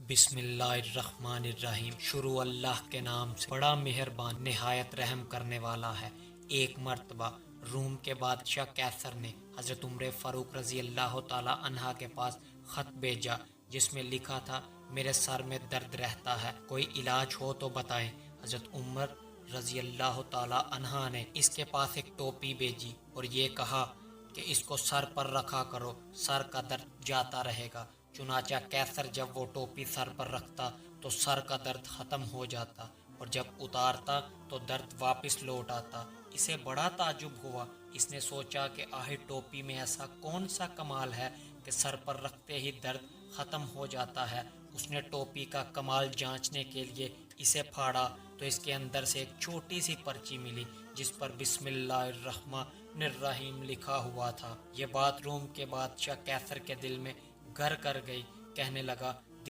बिस्मिल्लाहिर्रहमानिर्रहीम। शुरू अल्लाह के नाम से, बड़ा मेहरबान निहायत रहम करने वाला है। एक मर्तबा रूम के बादशाह कैसर ने हज़रत उम्र फ़ारूक रज़ी अल्लाह ताला अन्हा के पास ख़त भेजा, जिसमें लिखा था, मेरे सर में दर्द रहता है, कोई इलाज हो तो बताएं। हज़रत उम्र रज़ी अल्लाह ताला अन्हा ने इसके पास एक टोपी भेजी और ये कहा कि इसको सर पर रखा करो, सर का दर्द जाता रहेगा। चुनाचा कैसर जब वो टोपी सर पर रखता तो सर का दर्द खत्म हो जाता, और जब उतारता तो दर्द वापस लौट आता। इसे बड़ा ताजुब हुआ। इसने सोचा कि आखिर टोपी में ऐसा कौन सा कमाल है कि सर पर रखते ही दर्द खत्म हो जाता है। उसने टोपी का कमाल जांचने के लिए इसे फाड़ा तो इसके अंदर से एक छोटी सी पर्ची मिली, जिस पर बिस्मिल्लाहिर्रहमानिर्रहीम लिखा हुआ था। ये बात रूम के बादशाह कैसर के दिल में घर कर गई। कहने लगा,